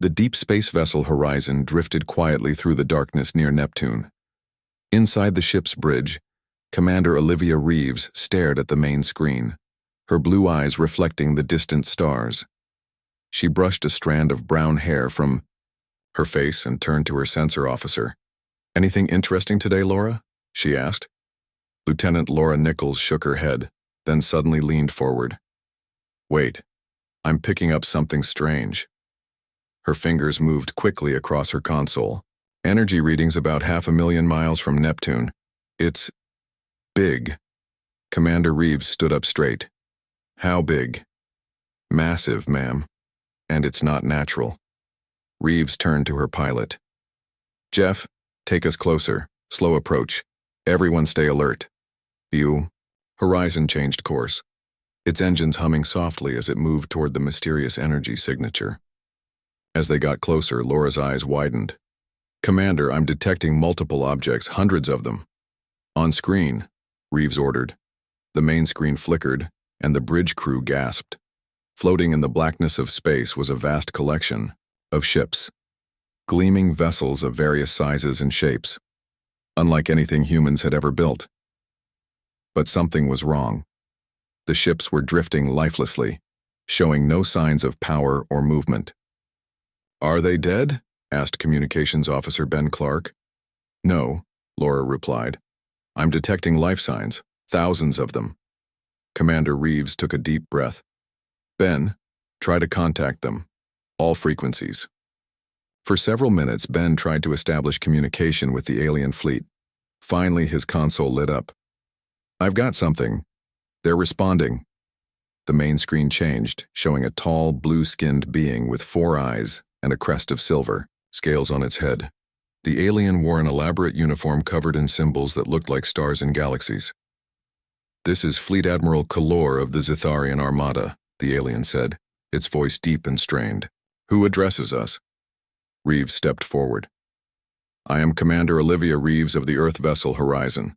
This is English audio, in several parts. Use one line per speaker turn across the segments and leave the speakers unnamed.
The deep space vessel Horizon drifted quietly through the darkness near Neptune. Inside the ship's bridge, Commander Olivia Reeves stared at the main screen, her blue eyes reflecting the distant stars. She brushed a strand of brown hair from her face and turned to her sensor officer. "Anything interesting today, Laura?" she asked. Lieutenant Laura Nichols shook her head, then suddenly leaned forward. "Wait, I'm picking up something strange." Her fingers moved quickly across her console. "Energy readings about 500,000 miles from Neptune. It's big." Commander Reeves stood up straight. "How big?" "Massive, ma'am. And it's not natural." Reeves turned to her pilot. "Jeff, take us closer. Slow approach. Everyone stay alert." View. Horizon changed course, its engines humming softly as it moved toward the mysterious energy signature. As they got closer, Laura's eyes widened. "Commander, I'm detecting multiple objects, hundreds of them." "On screen," Reeves ordered. The main screen flickered, and the bridge crew gasped. Floating in the blackness of space was a vast collection of ships, gleaming vessels of various sizes and shapes, unlike anything humans had ever built. But something was wrong. The ships were drifting lifelessly, showing no signs of power or movement. "Are they dead?" asked Communications Officer Ben Clark. "No," Laura replied. "I'm detecting life signs, thousands of them." Commander Reeves took a deep breath. "Ben, try to contact them. All frequencies." For several minutes, Ben tried to establish communication with the alien fleet. Finally, his console lit up. "I've got something. They're responding." The main screen changed, showing a tall, blue-skinned being with 4 eyes and a crest of silver, scales on its head. The alien wore an elaborate uniform covered in symbols that looked like stars and galaxies. "This is Fleet Admiral Kalor of the Zitharian Armada," the alien said, its voice deep and strained. "Who addresses us?" Reeves stepped forward. "I am Commander Olivia Reeves of the Earth vessel Horizon.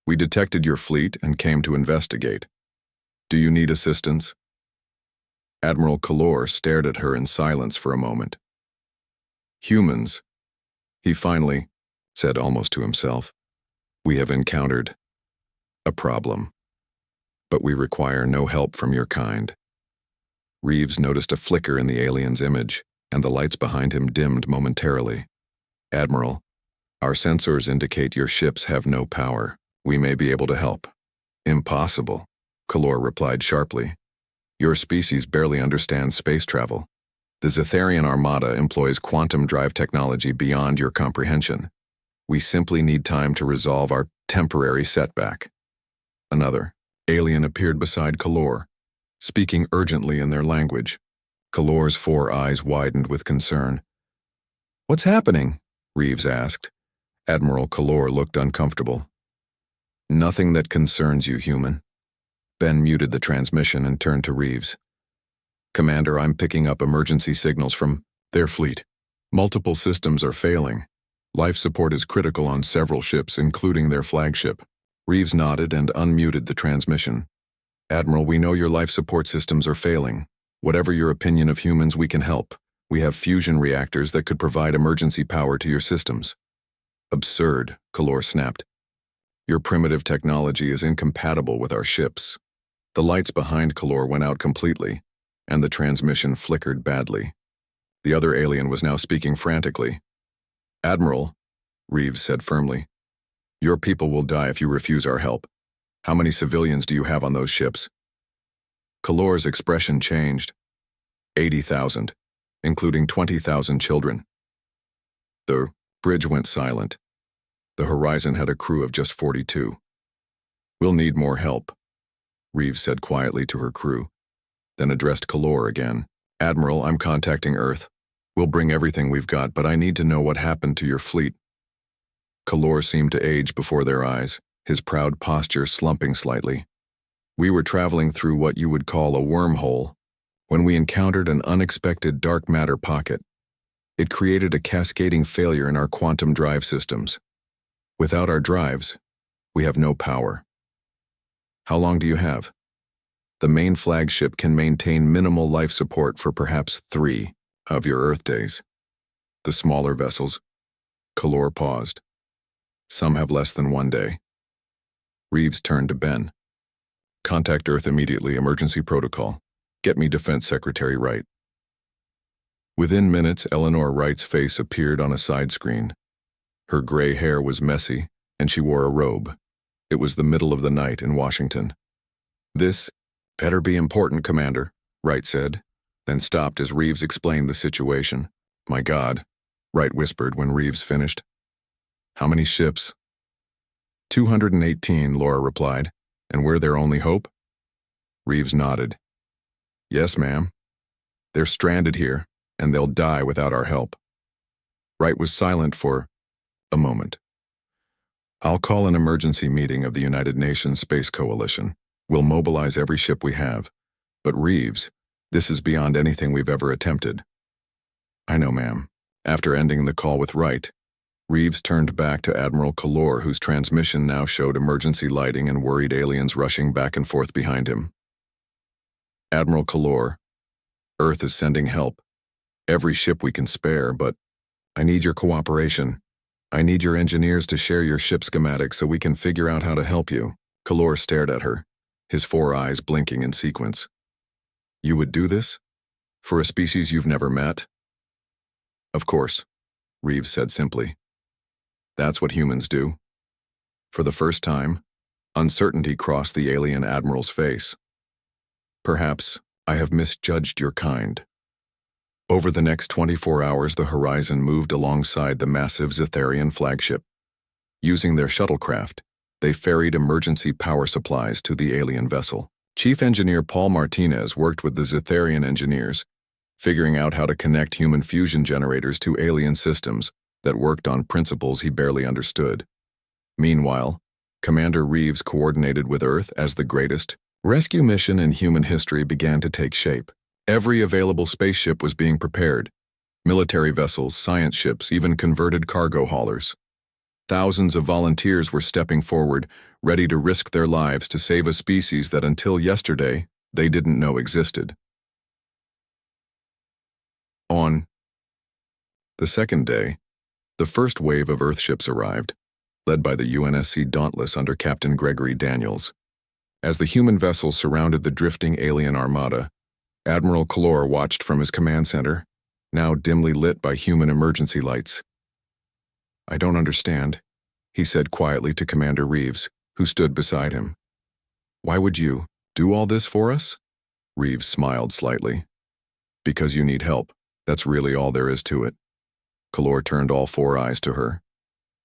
We detected your fleet and came to investigate. Do you need assistance?" Admiral Kalor stared at her in silence for a moment. "Humans," he finally said almost to himself. "We have encountered a problem, but we require no help from your kind." Reeves noticed a flicker in the alien's image, and the lights behind him dimmed momentarily. "Admiral, our sensors indicate your ships have no power. We may be able to help." "Impossible," Kalor replied sharply. "Your species barely understands space travel. The Zitharian Armada employs quantum drive technology beyond your comprehension. We simply need time to resolve our temporary setback." Another alien appeared beside Kalor, speaking urgently in their language. Kalor's 4 eyes widened with concern. "What's happening?" Reeves asked. Admiral Kalor looked uncomfortable. "Nothing that concerns you, human." Ben muted the transmission and turned to Reeves. "Commander, I'm picking up emergency signals from their fleet. Multiple systems are failing. Life support is critical on several ships, including their flagship." Reeves nodded and unmuted the transmission. "Admiral, we know your life support systems are failing. Whatever your opinion of humans, we can help. We have fusion reactors that could provide emergency power to your systems." "Absurd," Kalor snapped. "Your primitive technology is incompatible with our ships." The lights behind Kalor went out completely, and the transmission flickered badly. The other alien was now speaking frantically. "Admiral," Reeves said firmly, "your people will die if you refuse our help. How many civilians do you have on those ships?" Kalor's expression changed. 80,000, including 20,000 children." The bridge went silent. The Horizon had a crew of just 42. "We'll need more help," Reeves said quietly to her crew, then addressed Kalor again. "Admiral, I'm contacting Earth. We'll bring everything we've got, but I need to know what happened to your fleet." Kalor seemed to age before their eyes, his proud posture slumping slightly. "We were traveling through what you would call a wormhole when we encountered an unexpected dark matter pocket. It created a cascading failure in our quantum drive systems. Without our drives, we have no power." "How long do you have?" "The main flagship can maintain minimal life support for perhaps 3 Of your Earth days. The smaller vessels. Kalor paused. Some have less than 1 day. Reeves turned to Ben. Contact Earth immediately, emergency protocol. Get me Defense Secretary Wright. Within minutes, Eleanor Wright's face appeared on a side screen. Her gray hair was messy, and she wore a robe. It was the middle of the night in Washington. This better be important, Commander, Wright said, then stopped as Reeves explained the situation. My God, Wright whispered when Reeves finished. How many ships? 218, Laura replied. And we're their only hope? Reeves nodded. Yes, ma'am. They're stranded here, and they'll die without our help. Wright was silent for a moment. I'll call an emergency meeting of the United Nations Space Coalition. We'll mobilize every ship we have. But Reeves, this is beyond anything we've ever attempted. I know, ma'am. After ending the call with Wright, Reeves turned back to Admiral Kalor, whose transmission now showed emergency lighting and worried aliens rushing back and forth behind him. Admiral Kalor, Earth is sending help. Every ship we can spare, but I need your cooperation. I need your engineers to share your ship schematics so we can figure out how to help you. Kalor stared at her, his 4 eyes blinking in sequence. You would do this? For a species you've never met? Of course, Reeves said simply. That's what humans do. For the first time, uncertainty crossed the alien admiral's face. Perhaps I have misjudged your kind. Over the next 24 hours, the Horizon moved alongside the massive Zetharian flagship. Using their shuttlecraft, they ferried emergency power supplies to the alien vessel. Chief Engineer Paul Martinez worked with the Zetharian engineers, figuring out how to connect human fusion generators to alien systems that worked on principles he barely understood. Meanwhile, Commander Reeves coordinated with Earth as the greatest rescue mission in human history began to take shape. Every available spaceship was being prepared. Military vessels, science ships, even converted cargo haulers. Thousands of volunteers were stepping forward, ready to risk their lives to save a species that until yesterday they didn't know existed. On the second day, the first wave of Earthships arrived, led by the UNSC Dauntless under Captain Gregory Daniels. As the human vessel surrounded the drifting alien armada, Admiral Kalor watched from his command center, now dimly lit by human emergency lights. I don't understand, he said quietly to Commander Reeves, who stood beside him. Why would you do all this for us? Reeves smiled slightly. Because you need help. That's really all there is to it. Kalor turned all 4 eyes to her.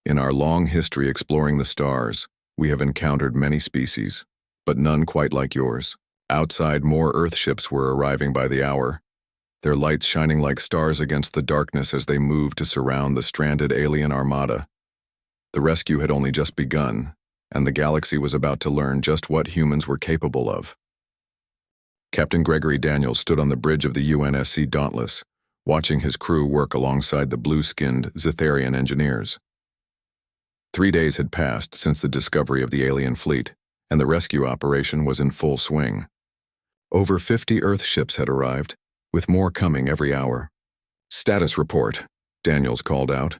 In our long history exploring the stars, we have encountered many species, but none quite like yours. Outside, more Earthships were arriving by the hour, their lights shining like stars against the darkness as they moved to surround the stranded alien armada. The rescue had only just begun, and the galaxy was about to learn just what humans were capable of. Captain Gregory Daniels stood on the bridge of the UNSC Dauntless, watching his crew work alongside the blue-skinned Zetharian engineers. 3 days had passed since the discovery of the alien fleet, and the rescue operation was in full swing. Over 50 Earthships had arrived, with more coming every hour. Status report, Daniels called out.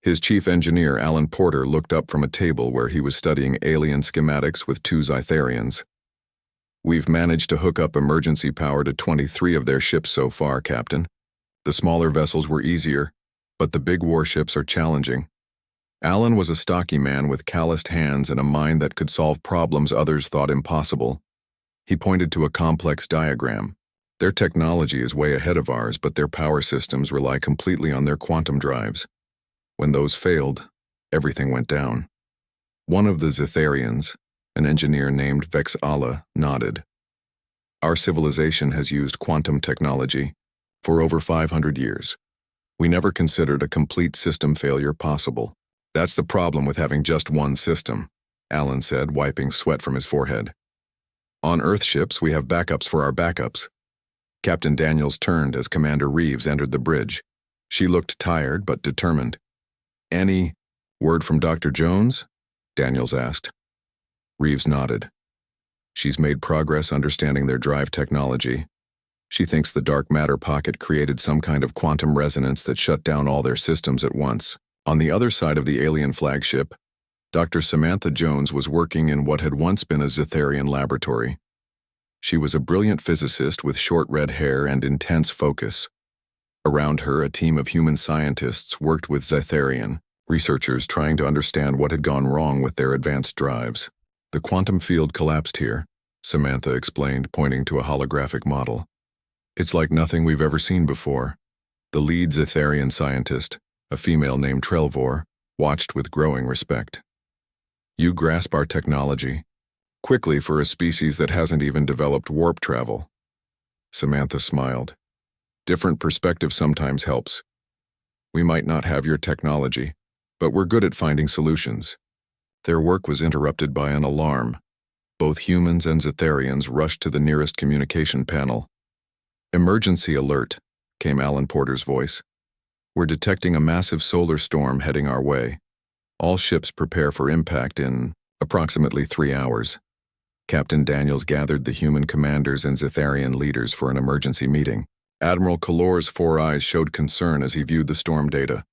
His chief engineer, Alan Porter, looked up from a table where he was studying alien schematics with 2 Zetharians. We've managed to hook up emergency power to 23 of their ships so far, Captain. The smaller vessels were easier, but the big warships are challenging. Alan was a stocky man with calloused hands and a mind that could solve problems others thought impossible. He pointed to a complex diagram. Their technology is way ahead of ours, but their power systems rely completely on their quantum drives. When those failed, everything went down. One of the Zetharians, an engineer named Vex Allah, nodded. Our civilization has used quantum technology for over 500 years. We never considered a complete system failure possible. That's the problem with having just one system, Alan said, wiping sweat from his forehead. On Earthships, we have backups for our backups. Captain Daniels turned as Commander Reeves entered the bridge. She looked tired but determined. Any word from Dr. Jones? Daniels asked. Reeves nodded. She's made progress understanding their drive technology. She thinks the dark matter pocket created some kind of quantum resonance that shut down all their systems at once. On the other side of the alien flagship, Dr. Samantha Jones was working in what had once been a Zetharian laboratory. She was a brilliant physicist with short red hair and intense focus. Around her, a team of human scientists worked with Zetharian researchers trying to understand what had gone wrong with their advanced drives. The quantum field collapsed here, Samantha explained, pointing to a holographic model. It's like nothing we've ever seen before. The lead Zetharian scientist, a female named Trelvor, watched with growing respect. You grasp our technology quickly for a species that hasn't even developed warp travel. Samantha smiled. Different perspective sometimes helps. We might not have your technology, but we're good at finding solutions. Their work was interrupted by an alarm. Both humans and Zetharians rushed to the nearest communication panel. Emergency alert, came Alan Porter's voice. We're detecting a massive solar storm heading our way. All ships prepare for impact in approximately 3 hours. Captain Daniels gathered the human commanders and Zetharian leaders for an emergency meeting. Admiral Kalor's 4 eyes showed concern as he viewed the storm data.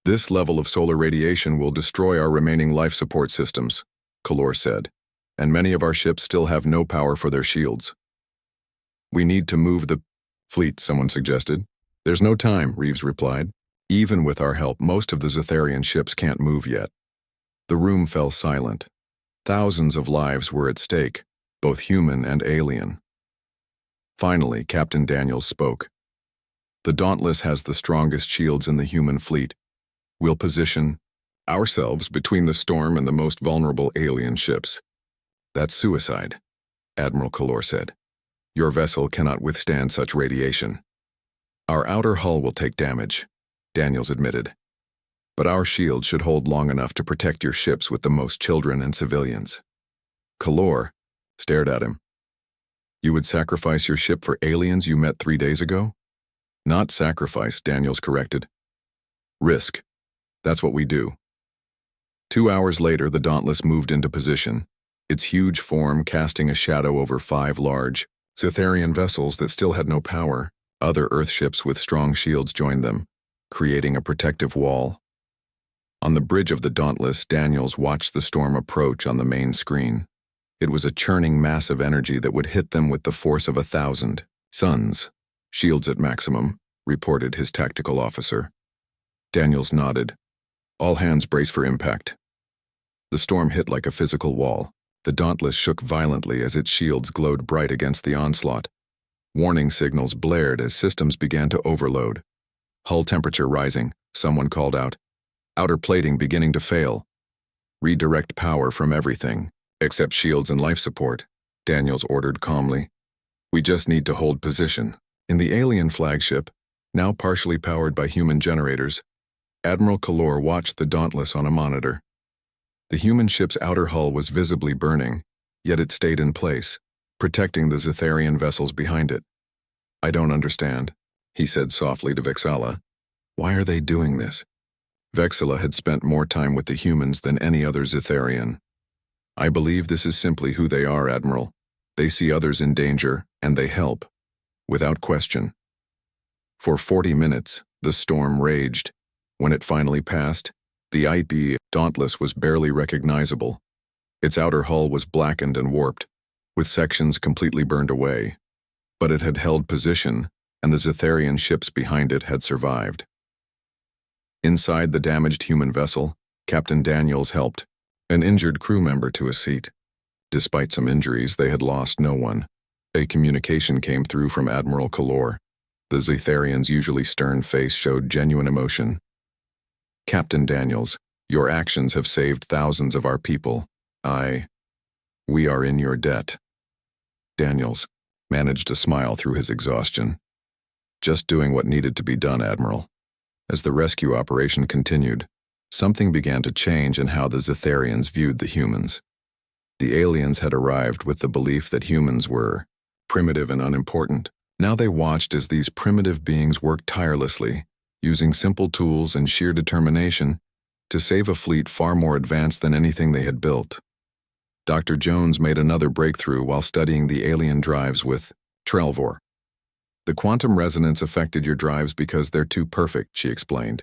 This level of solar radiation will destroy our remaining life support systems, Kalor said, and many of our ships still have no power for their shields. We need to move the fleet, someone suggested. There's no time, Reeves replied. Even with our help, most of the Zetharian ships can't move yet. The room fell silent. Thousands of lives were at stake, both human and alien. Finally, Captain Daniels spoke. The Dauntless has the strongest shields in the human fleet. We'll position ourselves between the storm and the most vulnerable alien ships. That's suicide, Admiral Kalor said. Your vessel cannot withstand such radiation. Our outer hull will take damage, Daniels admitted. But our shield should hold long enough to protect your ships with the most children and civilians. Kalor stared at him. You would sacrifice your ship for aliens you met 3 days ago? Not sacrifice, Daniels corrected. Risk. That's what we do. 2 hours later, the Dauntless moved into position, its huge form casting a shadow over 5 large Zetharian vessels that still had no power. Other Earthships with strong shields joined them, creating a protective wall. On the bridge of the Dauntless, Daniels watched the storm approach on the main screen. It was a churning mass of energy that would hit them with the force of 1,000 suns. Shields at maximum, reported his tactical officer. Daniels nodded. All hands brace for impact. The storm hit like a physical wall. The Dauntless shook violently as its shields glowed bright against the onslaught. Warning signals blared as systems began to overload. Hull temperature rising, someone called out. Outer plating beginning to fail. Redirect power from everything, except shields and life support, Daniels ordered calmly. We just need to hold position. In the alien flagship, now partially powered by human generators, Admiral Kalor watched the Dauntless on a monitor. The human ship's outer hull was visibly burning, yet it stayed in place, protecting the Zetharian vessels behind it. I don't understand, he said softly to Vexala. Why are they doing this? Vexala had spent more time with the humans than any other Zetharian. I believe this is simply who they are, Admiral. They see others in danger, and they help. Without question. For 40 minutes, the storm raged. When it finally passed, the IP Dauntless was barely recognizable. Its outer hull was blackened and warped, with sections completely burned away. But it had held position, and the Zetharian ships behind it had survived. Inside the damaged human vessel, Captain Daniels helped an injured crew member to a seat. Despite some injuries, they had lost no one. A communication came through from Admiral Kalor. The Zetharian's usually stern face showed genuine emotion. Captain Daniels, your actions have saved thousands of our people. We are in your debt. Daniels managed to smile through his exhaustion. Just doing what needed to be done, Admiral. As the rescue operation continued, something began to change in how the Zetharians viewed the humans. The aliens had arrived with the belief that humans were primitive and unimportant. Now they watched as these primitive beings worked tirelessly, using simple tools and sheer determination to save a fleet far more advanced than anything they had built. Dr. Jones made another breakthrough while studying the alien drives with Trelvor. The quantum resonance affected your drives because they're too perfect, she explained.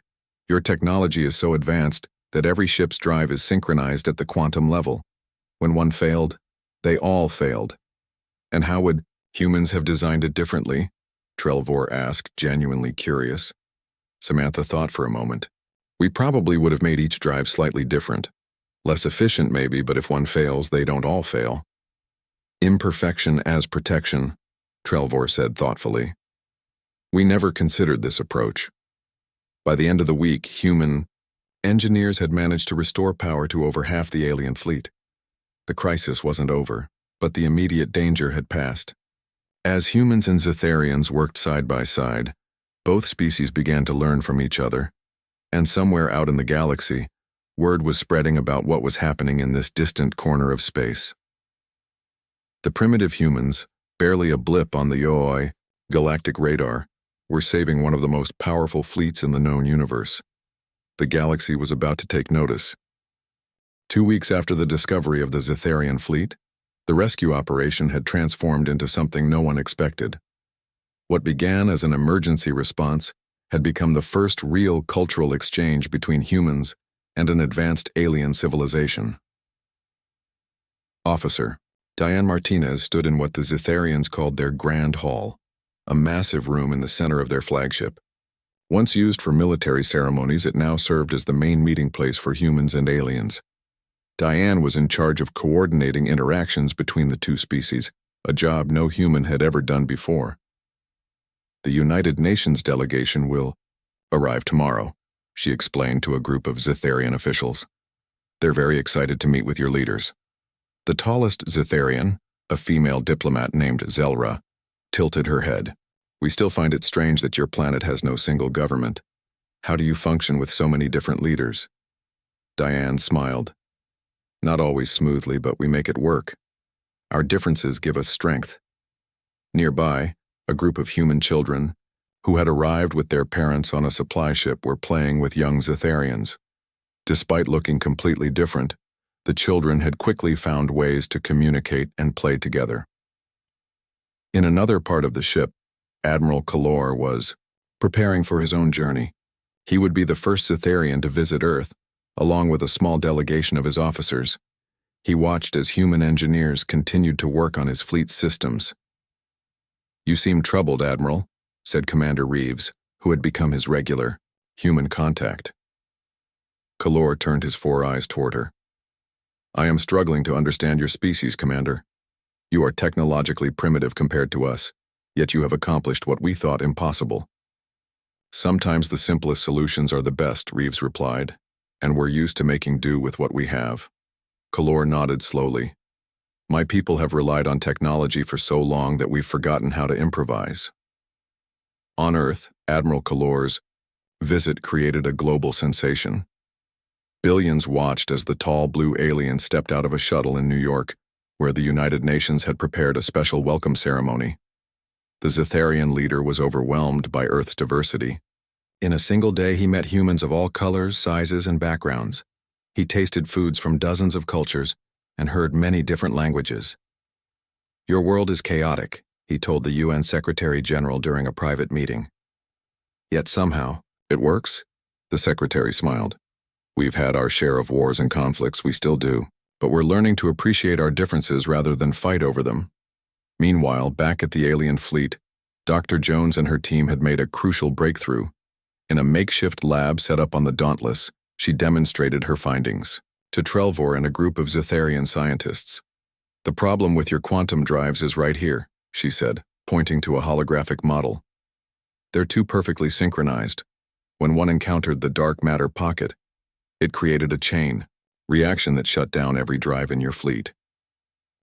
Your technology is so advanced that every ship's drive is synchronized at the quantum level. When one failed, they all failed. And how would humans have designed it differently? Trelvor asked, genuinely curious. Samantha thought for a moment. We probably would have made each drive slightly different. Less efficient maybe, but if one fails, they don't all fail. Imperfection as protection, Trelvor said thoughtfully. We never considered this approach. By the end of the week, human engineers had managed to restore power to over half the alien fleet. The crisis wasn't over, but the immediate danger had passed. As humans and Zetharians worked side by side, both species began to learn from each other, and somewhere out in the galaxy, word was spreading about what was happening in this distant corner of space. The primitive humans, barely a blip on the HFY galactic radar, were saving one of the most powerful fleets in the known universe. The galaxy was about to take notice. 2 weeks after the discovery of the Zetharian fleet, the rescue operation had transformed into something no one expected. What began as an emergency response had become the first real cultural exchange between humans and an advanced alien civilization. Officer Diane Martinez stood in what the Zetharians called their Grand Hall, a massive room in the center of their flagship. Once used for military ceremonies, it now served as the main meeting place for humans and aliens. Diane was in charge of coordinating interactions between the two species, a job no human had ever done before. The United Nations delegation will arrive tomorrow, she explained to a group of Zetharian officials. They're very excited to meet with your leaders. The tallest Zetharian, a female diplomat named Zelra, tilted her head. We still find it strange that your planet has no single government. How do you function with so many different leaders? Diane smiled. Not always smoothly, but we make it work. Our differences give us strength. Nearby, a group of human children, who had arrived with their parents on a supply ship, were playing with young Zetharians. Despite looking completely different, the children had quickly found ways to communicate and play together. In another part of the ship, Admiral Kalor was preparing for his own journey. He would be the first Zetharian to visit Earth, along with a small delegation of his officers. He watched as human engineers continued to work on his fleet's systems. You seem troubled, Admiral, said Commander Reeves, who had become his regular human contact. Kalor turned his 4 eyes toward her. I am struggling to understand your species, Commander. You are technologically primitive compared to us, yet you have accomplished what we thought impossible. Sometimes the simplest solutions are the best, Reeves replied, and we're used to making do with what we have. Kalor nodded slowly. My people have relied on technology for so long that we've forgotten how to improvise. On Earth, Admiral Kalor's visit created a global sensation. Billions watched as the tall blue alien stepped out of a shuttle in New York, where the United Nations had prepared a special welcome ceremony. The Zetharian leader was overwhelmed by Earth's diversity. In a single day, he met humans of all colors, sizes, and backgrounds. He tasted foods from dozens of cultures and heard many different languages. Your world is chaotic, he told the UN Secretary General during a private meeting. Yet somehow, it works? The Secretary smiled. We've had our share of wars and conflicts, we still do, but we're learning to appreciate our differences rather than fight over them. Meanwhile, back at the alien fleet, Dr. Jones and her team had made a crucial breakthrough. In a makeshift lab set up on the Dauntless, she demonstrated her findings to Trelvor and a group of Zetharian scientists. The problem with your quantum drives is right here, she said, pointing to a holographic model. They're too perfectly synchronized. When one encountered the dark matter pocket, it created a chain reaction that shut down every drive in your fleet.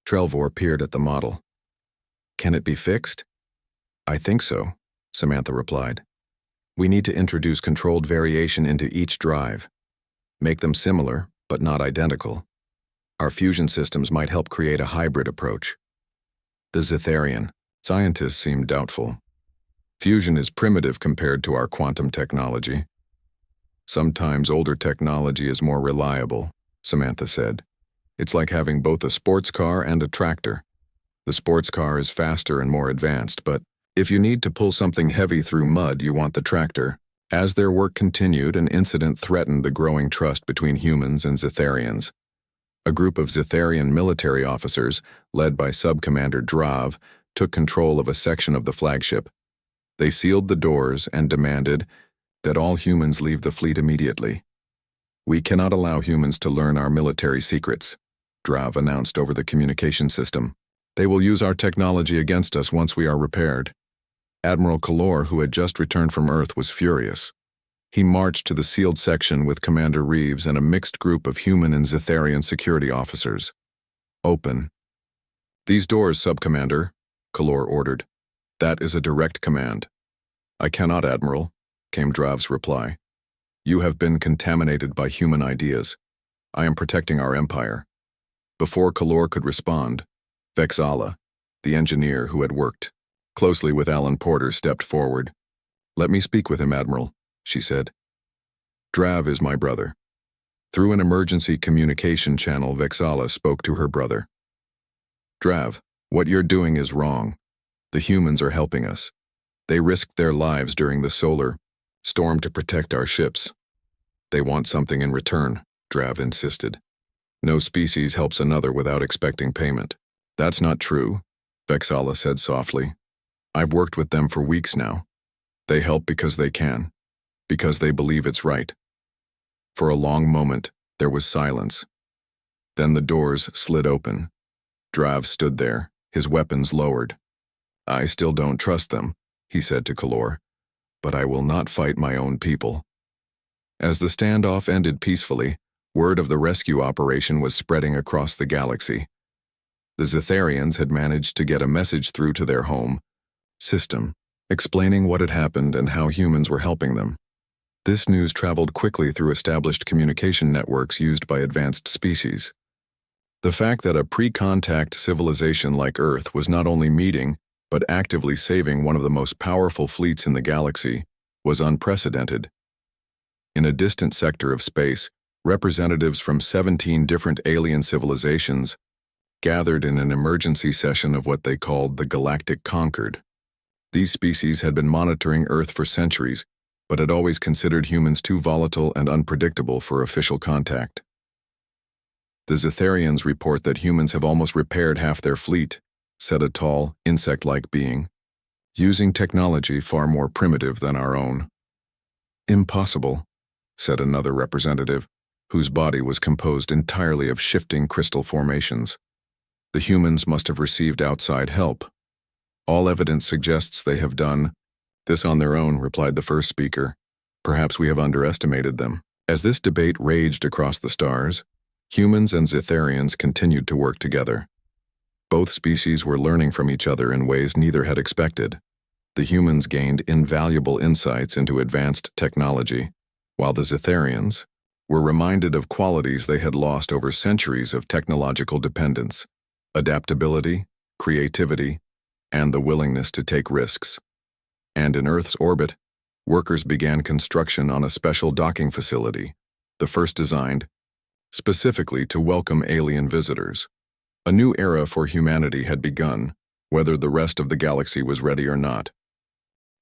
Trelvor peered at the model. Can it be fixed? I think so, Samantha replied. We need to introduce controlled variation into each drive. Make them similar, but not identical. Our fusion systems might help create a hybrid approach. The Zetharian scientists seemed doubtful. Fusion is primitive compared to our quantum technology. Sometimes older technology is more reliable, Samantha said. It's like having both a sports car and a tractor. The sports car is faster and more advanced, but If you need to pull something heavy through mud, you want the tractor. As their work continued, an incident threatened the growing trust between humans and Zetharians. A group of Zetharian military officers, led by Sub-Commander Drav, took control of a section of the flagship. They sealed the doors and demanded that all humans leave the fleet immediately. "We cannot allow humans to learn our military secrets," Drav announced over the communication system. "They will use our technology against us once we are repaired." Admiral Kalor, who had just returned from Earth, was furious. He marched to the sealed section with Commander Reeves and a mixed group of human and Zetharian security officers. "Open." "These doors, Sub-Commander," Kalor ordered. "That is a direct command." "I cannot, Admiral," came Drav's reply. "You have been contaminated by human ideas. I am protecting our empire." Before Kalor could respond, Vexala, the engineer who had worked closely with Alan Porter, stepped forward. "Let me speak with him, Admiral," she said. "Drav is my brother." Through an emergency communication channel, Vexala spoke to her brother. "Drav, what you're doing is wrong. The humans are helping us. They risked their lives during the solar storm to protect our ships. They want something in return," Drav insisted. "No species helps another without expecting payment." "That's not true," Vexala said softly. "I've worked with them for weeks now. They help because they can, because they believe it's right." For a long moment, there was silence. Then the doors slid open. Drav stood there, his weapons lowered. "I still don't trust them," he said to Kalor, "but I will not fight my own people." As the standoff ended peacefully, word of the rescue operation was spreading across the galaxy. The Zetharians had managed to get a message through to their home system, explaining what had happened and how humans were helping them. This news traveled quickly through established communication networks used by advanced species. The fact that a pre-contact civilization like Earth was not only meeting, but actively saving one of the most powerful fleets in the galaxy was unprecedented. In a distant sector of space, representatives from 17 different alien civilizations gathered in an emergency session of what they called the Galactic Concord. These species had been monitoring Earth for centuries, but had always considered humans too volatile and unpredictable for official contact. "The Zetharians report that humans have almost repaired half their fleet," said a tall, insect-like being, "using technology far more primitive than our own." "Impossible," said another representative, whose body was composed entirely of shifting crystal formations. "The humans must have received outside help. All evidence suggests they have done this on their own," replied the first speaker. "Perhaps we have underestimated them." As this debate raged across the stars, humans and Zetharians continued to work together. Both species were learning from each other in ways neither had expected. The humans gained invaluable insights into advanced technology, while the Zetharians were reminded of qualities they had lost over centuries of technological dependence: adaptability, creativity, and the willingness to take risks. And in Earth's orbit, workers began construction on a special docking facility, the first designed specifically to welcome alien visitors. A new era for humanity had begun, whether the rest of the galaxy was ready or not.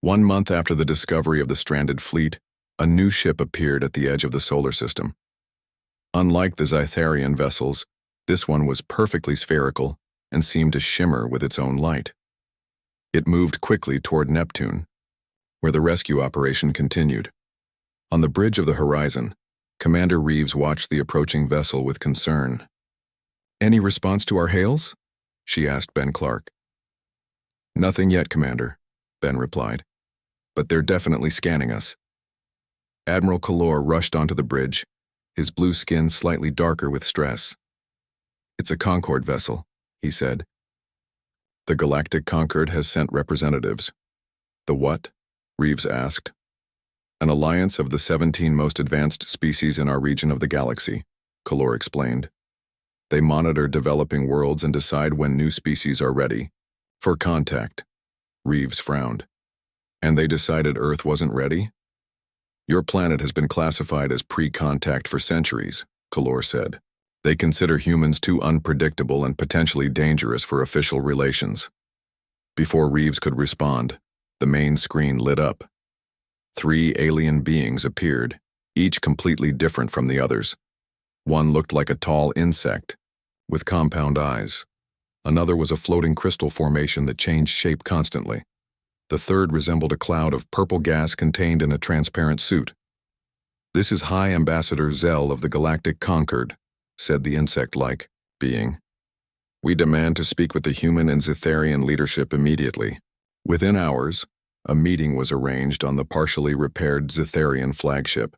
1 month after the discovery of the stranded fleet, a new ship appeared at the edge of the solar system. Unlike the Zetharian vessels, this one was perfectly spherical and seemed to shimmer with its own light. It moved quickly toward Neptune, where the rescue operation continued. On the bridge of the horizon, Commander Reeves watched the approaching vessel with concern. "Any response to our hails?" she asked Ben Clark. "Nothing yet, Commander," Ben replied, "but they're definitely scanning us." Admiral Kalor rushed onto the bridge, his blue skin slightly darker with stress. "It's a Concord vessel," he said. "The Galactic Concord has sent representatives." "The what?" Reeves asked. "An alliance of the 17 most advanced species in our region of the galaxy," Kalor explained. "They monitor developing worlds and decide when new species are ready for contact." Reeves frowned. "And they decided Earth wasn't ready?" "Your planet has been classified as pre-contact for centuries," Kalor said. "They consider humans too unpredictable and potentially dangerous for official relations." Before Reeves could respond, The main screen lit up. 3 alien beings appeared, each completely different from the others. One looked like a tall insect, with compound eyes. Another was a floating crystal formation that changed shape constantly. The third resembled a cloud of purple gas contained in a transparent suit. "This is High Ambassador Zell of the Galactic Concord," said the insect-like being. "We demand to speak with the human and Zetharian leadership immediately." Within hours, a meeting was arranged on the partially repaired Zetharian flagship.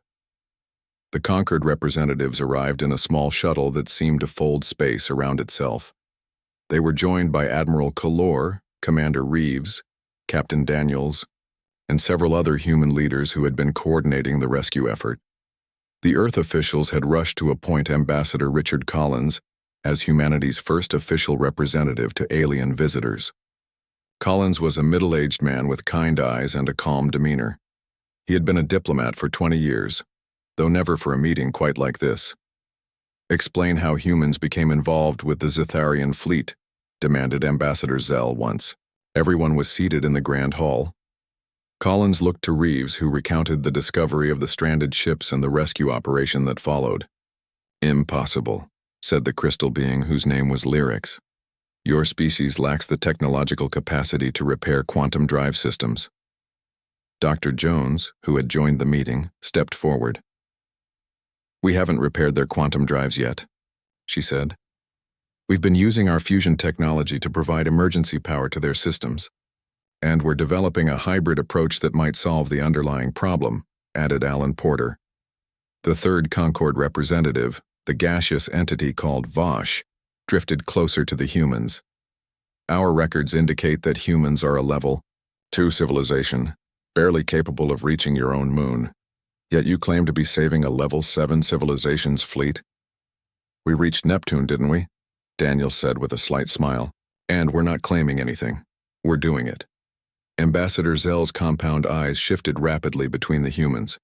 The Concord representatives arrived in a small shuttle that seemed to fold space around itself. They were joined by Admiral Kalor, Commander Reeves, Captain Daniels, and several other human leaders who had been coordinating the rescue effort. The Earth officials had rushed to appoint Ambassador Richard Collins as humanity's first official representative to alien visitors. Collins was a middle-aged man with kind eyes and a calm demeanor. He had been a diplomat for 20 years, though never for a meeting quite like this. "Explain how humans became involved with the Zetharian fleet," demanded Ambassador Zell once. Everyone was seated in the Grand Hall. Collins looked to Reeves, who recounted the discovery of the stranded ships and the rescue operation that followed. "Impossible," said the crystal being whose name was Lyrics. "Your species lacks the technological capacity to repair quantum drive systems." Dr. Jones, who had joined the meeting, stepped forward. "We haven't repaired their quantum drives yet," she said. "We've been using our fusion technology to provide emergency power to their systems. And we're developing a hybrid approach that might solve the underlying problem," added Alan Porter. The third Concord representative, the gaseous entity called Vosh, drifted closer to the humans. "Our records indicate that humans are a level 2 civilization, barely capable of reaching your own moon. Yet you claim to be saving a level 7 civilization's fleet." "We reached Neptune, didn't we?" Daniel said with a slight smile. "And we're not claiming anything. We're doing it." Ambassador Zell's compound eyes shifted rapidly between the humans.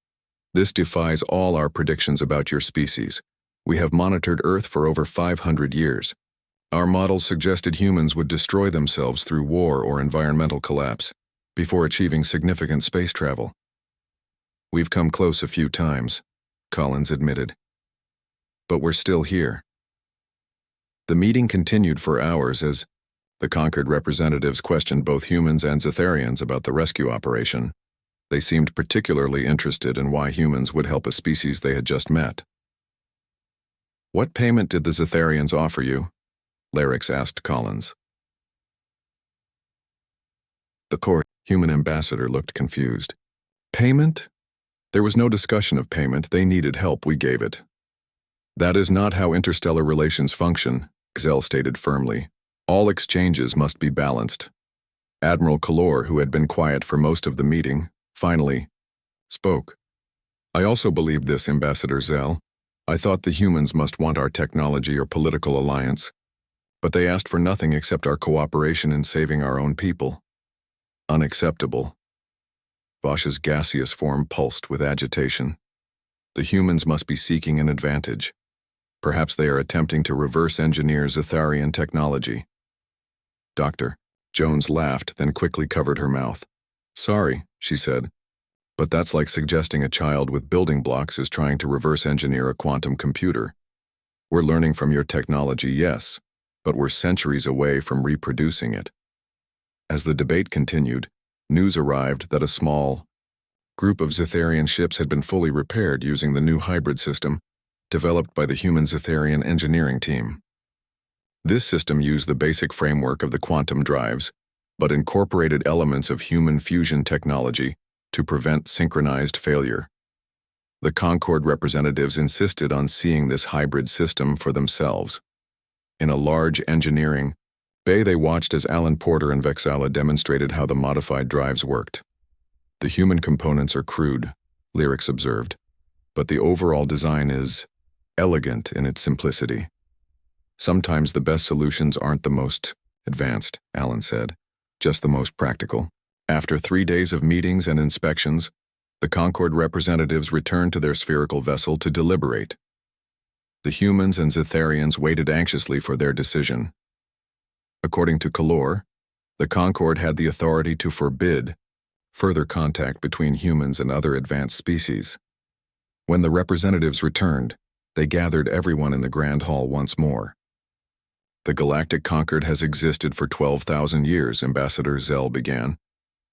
"This defies all our predictions about your species. We have monitored Earth for over 500 years. Our models suggested humans would destroy themselves through war or environmental collapse before achieving significant space travel." "We've come close a few times," Collins admitted. "But we're still here." The meeting continued for hours as the Concord representatives questioned both humans and Zetharians about the rescue operation. They seemed particularly interested in why humans would help a species they had just met. "What payment did the Zetharians offer you?" Lyrics asked Collins. The core human ambassador looked confused. "Payment? There was no discussion of payment. They needed help. We gave it." "That is not how interstellar relations function," Zell stated firmly. "All exchanges must be balanced." Admiral Kalor, who had been quiet for most of the meeting, finally spoke. "I also believed this, Ambassador Zell. I thought the humans must want our technology or political alliance, but they asked for nothing except our cooperation in saving our own people." "Unacceptable." Vosh's gaseous form pulsed with agitation. "The humans must be seeking an advantage. Perhaps they are attempting to reverse engineer Zetharian technology." Dr. Jones laughed, then quickly covered her mouth. "Sorry," she said, "but that's like suggesting a child with building blocks is trying to reverse engineer a quantum computer. We're learning from your technology, yes, but we're centuries away from reproducing it." As the debate continued, news arrived that a small group of Zetharian ships had been fully repaired using the new hybrid system developed by the human Zetharian engineering team. This system used the basic framework of the quantum drives, but incorporated elements of human fusion technology to prevent synchronized failure. The Concord representatives insisted on seeing this hybrid system for themselves. In a large engineering bay, they watched as Alan Porter and Vexala demonstrated how the modified drives worked. "The human components are crude," Lyrics observed, "but the overall design is elegant in its simplicity." "Sometimes the best solutions aren't the most advanced," Alan said, "just the most practical." After 3 days of meetings and inspections, the Concord representatives returned to their spherical vessel to deliberate. The humans and Zetharians waited anxiously for their decision. According to Kalor, the Concord had the authority to forbid further contact between humans and other advanced species. When the representatives returned, they gathered everyone in the Grand Hall once more. The Galactic Concord has existed for 12,000 years, Ambassador Zell began.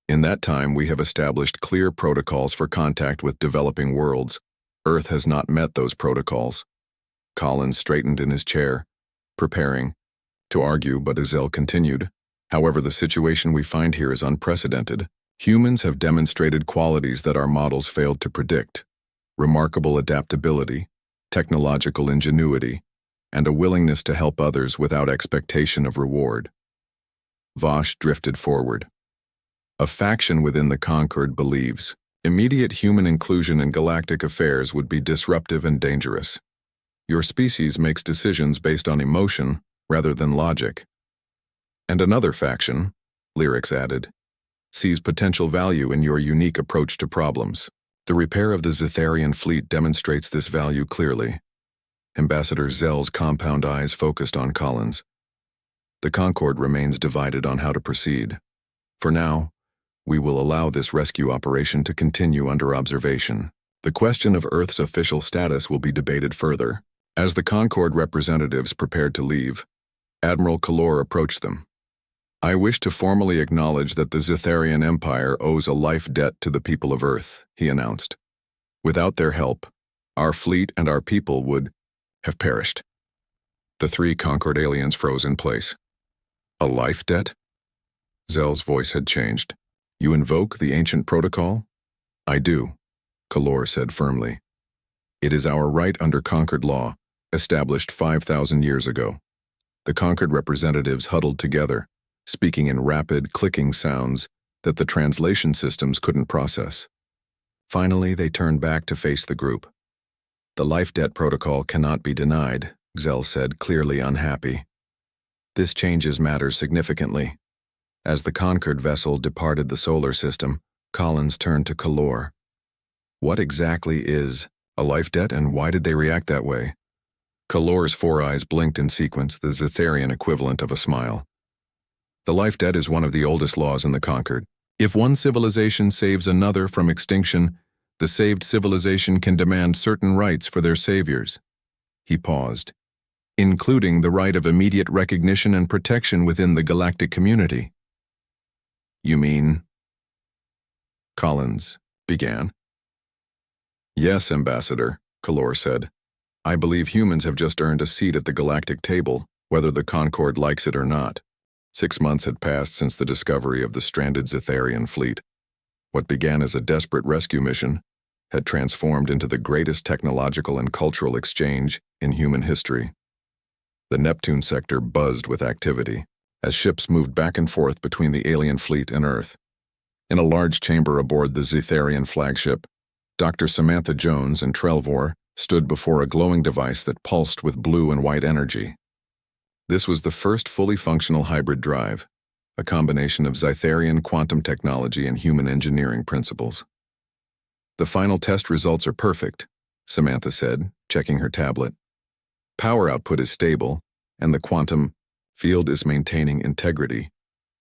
In that time, we have established clear protocols for contact with developing worlds. Earth has not met those protocols. Collins straightened in his chair, preparing to argue, but Zell continued. However, the situation we find here is unprecedented. Humans have demonstrated qualities that our models failed to predict: remarkable adaptability, technological ingenuity, and a willingness to help others without expectation of reward. Vosh drifted forward. A faction within the Concord believes immediate human inclusion in galactic affairs would be disruptive and dangerous. Your species makes decisions based on emotion rather than logic. And another faction, Lyrics added, sees potential value in your unique approach to problems. The repair of the Zetharian fleet demonstrates this value clearly. Ambassador Zell's compound eyes focused on Collins. The Concord remains divided on how to proceed. For now, we will allow this rescue operation to continue under observation. The question of Earth's official status will be debated further. As the Concord representatives prepared to leave, Admiral Kalor approached them. I wish to formally acknowledge that the Zetharian Empire owes a life debt to the people of Earth, he announced. Without their help, our fleet and our people would have perished. The three Concord aliens froze in place. A life debt? Zell's voice had changed. You invoke the ancient protocol? I do, Kalor said firmly. It is our right under Concord law, established 5,000 years ago. The Concord representatives huddled together, speaking in rapid, clicking sounds that the translation systems couldn't process. Finally, they turned back to face the group. The life debt protocol cannot be denied, Zell said, clearly unhappy. This changes matters significantly. As the Concord vessel departed the solar system, Collins turned to Kalor. What exactly is a life debt, and why did they react that way? Kalor's four eyes blinked in sequence, the Zetharian equivalent of a smile. The life debt is one of the oldest laws in the Concord. If one civilization saves another from extinction, the saved civilization can demand certain rights for their saviors. He paused, including the right of immediate recognition and protection within the galactic community. You mean? Collins began. Yes, Ambassador, Kalor said. I believe humans have just earned a seat at the galactic table, whether the Concord likes it or not. 6 months had passed since the discovery of the stranded Zetharian fleet. What began as a desperate rescue mission had transformed into the greatest technological and cultural exchange in human history. The Neptune sector buzzed with activity as ships moved back and forth between the alien fleet and Earth. In a large chamber aboard the Zetharian flagship, Dr. Samantha Jones and Trelvor stood before a glowing device that pulsed with blue and white energy. This was the first fully functional hybrid drive, a combination of Zetharian quantum technology and human engineering principles. The final test results are perfect, Samantha said, checking her tablet. Power output is stable, and the quantum field is maintaining integrity,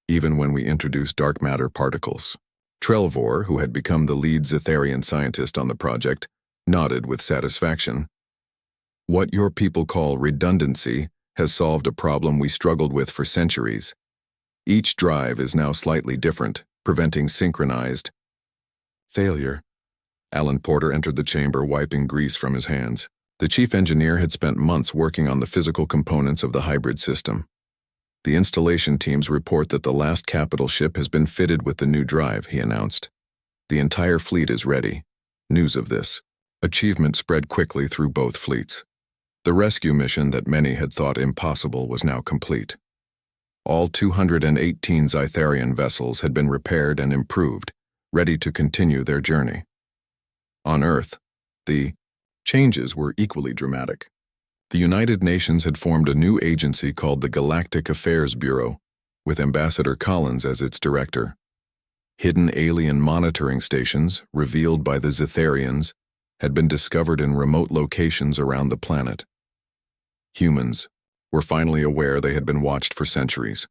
even when we introduce dark matter particles. Trelvor, who had become the lead Zetharian scientist on the project, nodded with satisfaction. What your people call redundancy has solved a problem we struggled with for centuries. Each drive is now slightly different, preventing synchronized failure. Alan Porter entered the chamber, wiping grease from his hands. The chief engineer had spent months working on the physical components of the hybrid system. The installation teams report that the last capital ship has been fitted with the new drive, he announced. The entire fleet is ready. News of this achievement spread quickly through both fleets. The rescue mission that many had thought impossible was now complete. All 218 Zetharian vessels had been repaired and improved, ready to continue their journey. On Earth, the changes were equally dramatic. The United Nations had formed a new agency called the Galactic Affairs Bureau, with Ambassador Collins as its director. Hidden alien monitoring stations, revealed by the Zetharians, had been discovered in remote locations around the planet. Humans were finally aware they had been watched for centuries.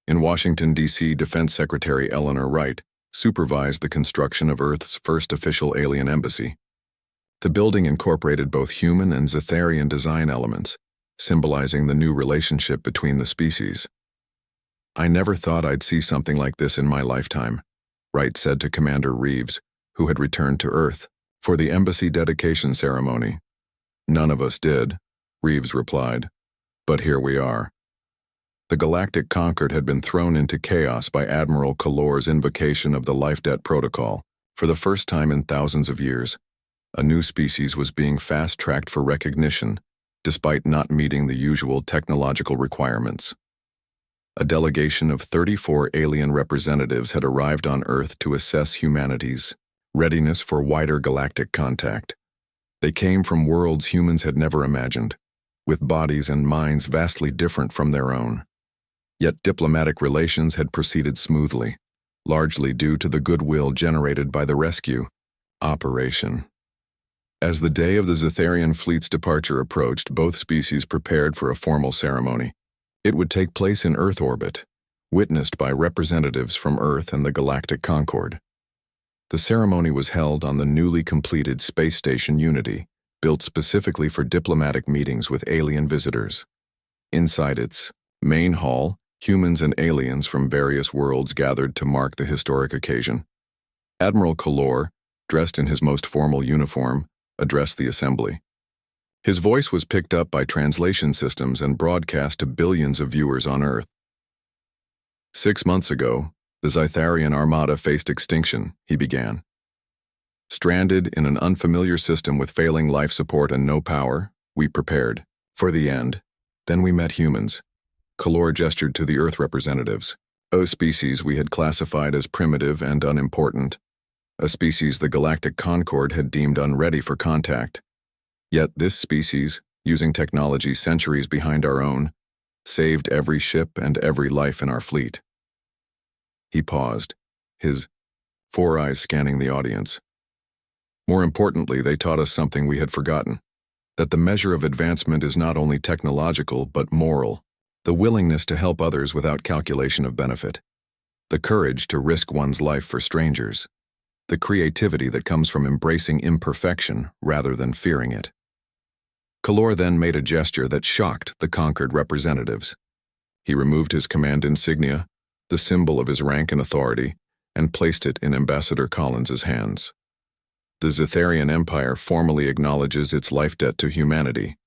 In Washington, D.C., Defense Secretary Eleanor Wright supervised the construction of Earth's first official alien embassy. The building incorporated both human and Zetharian design elements, symbolizing the new relationship between the species. "I never thought I'd see something like this in my lifetime," Wright said to Commander Reeves, who had returned to Earth for the embassy dedication ceremony. "None of us did," Reeves replied, "but here we are." The Galactic Concord had been thrown into chaos by Admiral Kalor's invocation of the Life Debt Protocol. For the first time in thousands of years, a new species was being fast-tracked for recognition, despite not meeting the usual technological requirements. A delegation of 34 alien representatives had arrived on Earth to assess humanity's readiness for wider galactic contact. They came from worlds humans had never imagined, with bodies and minds vastly different from their own. Yet diplomatic relations had proceeded smoothly, largely due to the goodwill generated by the rescue operation. As the day of the Zetharian fleet's departure approached, both species prepared for a formal ceremony. It would take place in Earth orbit, witnessed by representatives from Earth and the Galactic Concord. The ceremony was held on the newly completed space station Unity, built specifically for diplomatic meetings with alien visitors. Inside its main hall, humans and aliens from various worlds gathered to mark the historic occasion. Admiral Kalor, dressed in his most formal uniform, addressed the assembly. His voice was picked up by translation systems and broadcast to billions of viewers on Earth. 6 months ago, the Zetharian Armada faced extinction, he began. Stranded in an unfamiliar system with failing life support and no power, we prepared for the end. Then we met humans. Kalor gestured to the Earth representatives. A species we had classified as primitive and unimportant. A species the Galactic Concord had deemed unready for contact. Yet this species, using technology centuries behind our own, saved every ship and every life in our fleet. He paused, his 4 eyes scanning the audience. More importantly, they taught us something we had forgotten, that the measure of advancement is not only technological but moral, the willingness to help others without calculation of benefit, the courage to risk one's life for strangers, the creativity that comes from embracing imperfection rather than fearing it. Kalor then made a gesture that shocked the conquered representatives. He removed his command insignia, the symbol of his rank and authority, and placed it in Ambassador Collins's hands. "The Zetharian Empire formally acknowledges its life debt to humanity,"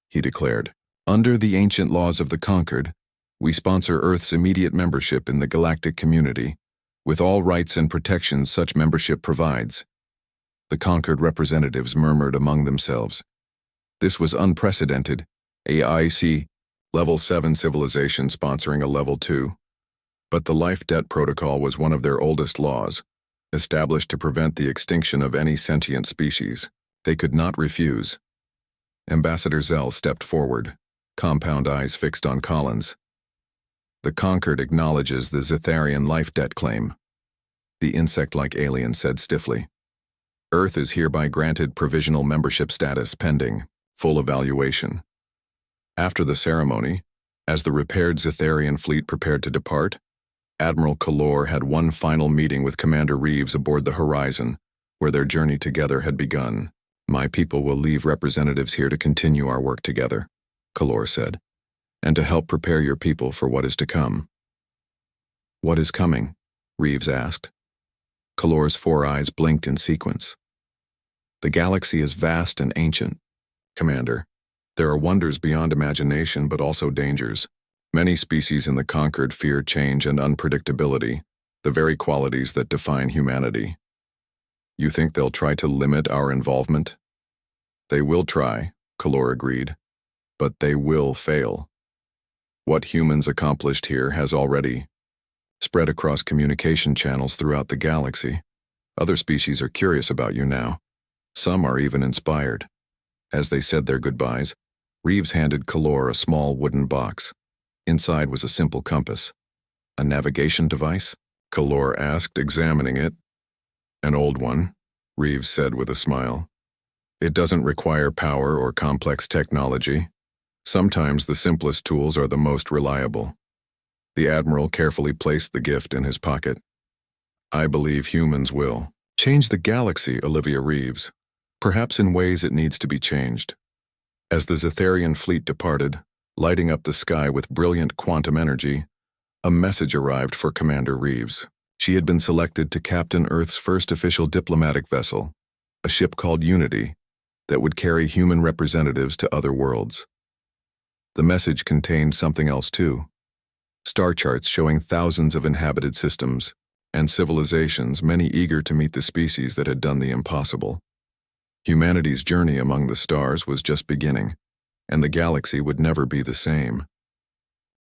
he declared. "Under the ancient laws of the Concord, we sponsor Earth's immediate membership in the galactic community, with all rights and protections such membership provides." The Concord representatives murmured among themselves. This was unprecedented, AIC, Level 7 civilization sponsoring a Level 2. But the Life Debt Protocol was one of their oldest laws, established to prevent the extinction of any sentient species. They could not refuse. Ambassador Zell stepped forward, compound eyes fixed on Collins. "The Concord acknowledges the Zetharian life debt claim," the insect-like alien said stiffly. "Earth is hereby granted provisional membership status pending full evaluation." After the ceremony, as the repaired Zetharian fleet prepared to depart, Admiral Kalor had one final meeting with Commander Reeves aboard the Horizon, where their journey together had begun. "My people will leave representatives here to continue our work together," Kalor said, "and to help prepare your people for what is to come." "What is coming?" Reeves asked. Kalor's 4 eyes blinked in sequence. "The galaxy is vast and ancient, Commander. There are wonders beyond imagination, but also dangers. Many species in the Concord fear change and unpredictability, the very qualities that define humanity. You think they'll try to limit our involvement?" "They will try," Kalor agreed, "but they will fail. What humans accomplished here has already spread across communication channels throughout the galaxy. Other species are curious about you now. Some are even inspired." As they said their goodbyes, Reeves handed Kalor a small wooden box. Inside was a simple compass. "A navigation device?" Kalor asked, examining it. "An old one," Reeves said with a smile. "It doesn't require power or complex technology. Sometimes the simplest tools are the most reliable." The Admiral carefully placed the gift in his pocket. I believe humans will change the galaxy, Olivia Reeves, perhaps in ways it needs to be changed. As the Zetharian fleet departed, lighting up the sky with brilliant quantum energy, a message arrived for Commander Reeves. She had been selected to captain Earth's first official diplomatic vessel, a ship called Unity, that would carry human representatives to other worlds. The message contained something else too. Star charts showing thousands of inhabited systems, and civilizations, many eager to meet the species that had done the impossible. Humanity's journey among the stars was just beginning, and the galaxy would never be the same.